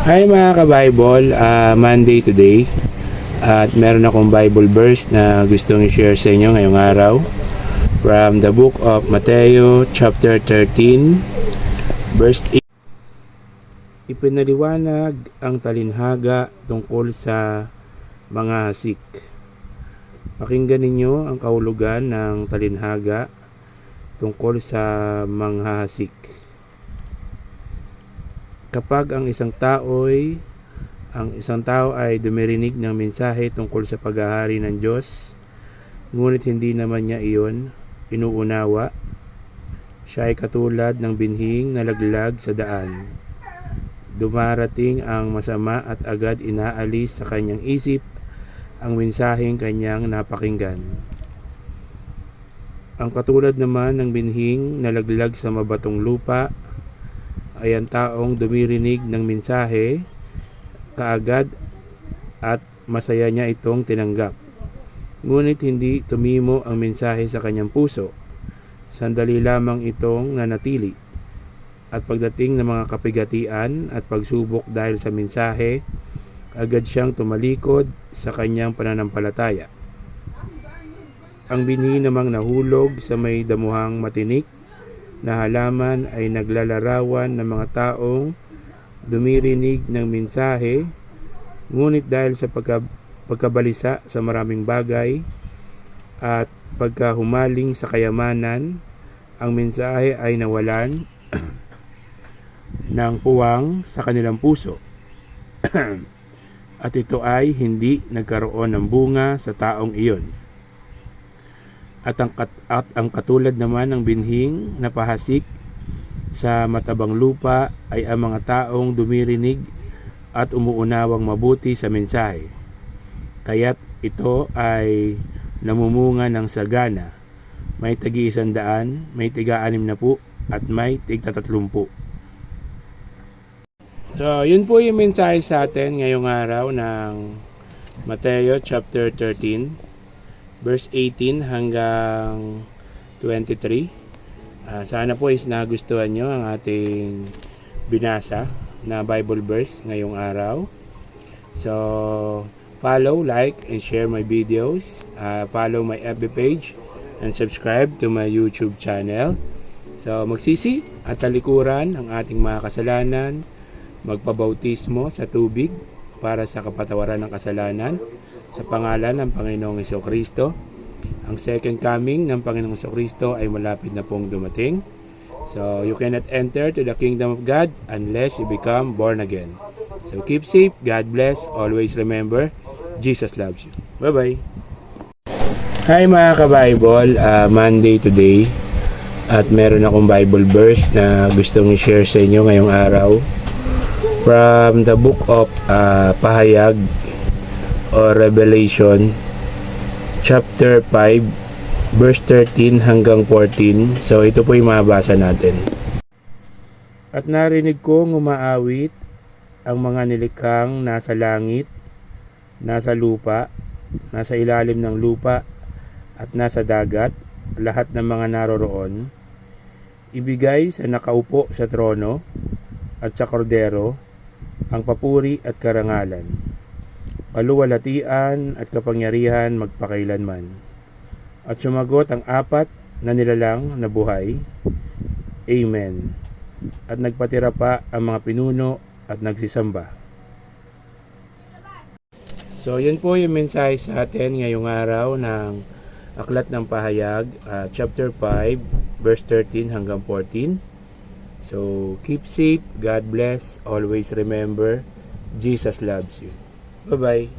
Hi mga ka-Bible, Monday today at meron akong Bible verse na gustong i-share sa inyo ngayong araw from the book of Mateo chapter 13 verse 8. Ipinaliwanag ang talinhaga tungkol sa mga hasik. Pakinggan ninyo ang kahulugan ng talinhaga tungkol sa mga hasik. Kapag ang isang tao ay dumirinig ng mensahe tungkol sa paghahari ng Diyos, ngunit hindi naman niya iyon inuunawa, siya ay katulad ng binhing na laglag sa daan. Dumarating ang masama at agad inaalis sa kanyang isip ang mensaheng kanyang napakinggan. Ang katulad naman ng binhing na laglag sa mabatong lupa ay ang taong dumirinig ng mensahe kaagad at masaya niya itong tinanggap. Ngunit hindi tumimo ang mensahe sa kanyang puso. Sandali lamang itong nanatili. At pagdating ng mga kapigatian at pagsubok dahil sa mensahe, agad siyang tumalikod sa kanyang pananampalataya. Ang binhi namang nahulog sa may damuhang matinik na halaman ay naglalarawan ng mga taong dumirinig ng mensahe, ngunit dahil sa pagkabalisa sa maraming bagay at pagkahumaling sa kayamanan, ang mensahe ay nawalan ng puwang sa kanilang puso at ito ay hindi nagkaroon ng bunga sa taong iyon. At ang katulad naman ng binhing napahasik sa matabang lupa ay ang mga taong dumirinig at umuunawang mabuti sa mensahe. Kaya't ito ay namumunga ng sagana. May tagi-100, may tiga-60 at may tig-30. So, yun po yung mensahe sa atin ngayong araw ng Mateo chapter 13. Verse 18 hanggang 23. Sana po is nagustuhan nyo ang ating binasa na Bible verse ngayong araw. So, follow, like, and share my videos. Follow my FB page and subscribe to my YouTube channel. So, magsisi at talikuran ang ating mga kasalanan, magpabautismo sa tubig para sa kapatawaran ng kasalanan sa pangalan ng Panginoong Jesucristo. Ang second coming ng Panginoong Jesucristo ay malapit na pong dumating. So, you cannot enter to the kingdom of God unless you become born again. So, keep safe. God bless. Always remember, Jesus loves you. Bye-bye. Hi mga ka-Bible, Monday today. At meron akong Bible verse na gustong i-share sa inyo ngayong araw. From the book of Pahayag or Revelation chapter 5 verse 13 hanggang 14. So ito po yung mabasa natin. At narinig kong umaawit ang mga nilikhang nasa langit, nasa lupa, nasa ilalim ng lupa at nasa dagat, lahat ng mga naroroon, ibigay sa nakaupo sa trono at sa kordero ang papuri at karangalan, kaluwalhatian at kapangyarihan magpakailanman. At sumagot ang 4 na nilalang na buhay, Amen. At nagpatira pa ang mga pinuno at nagsisamba. So yun po yung mensahe sa atin ngayong araw ng Aklat ng Pahayag, chapter 5 verse 13 hanggang 14. So keep safe, God bless, always remember, Jesus loves you. Bye-bye.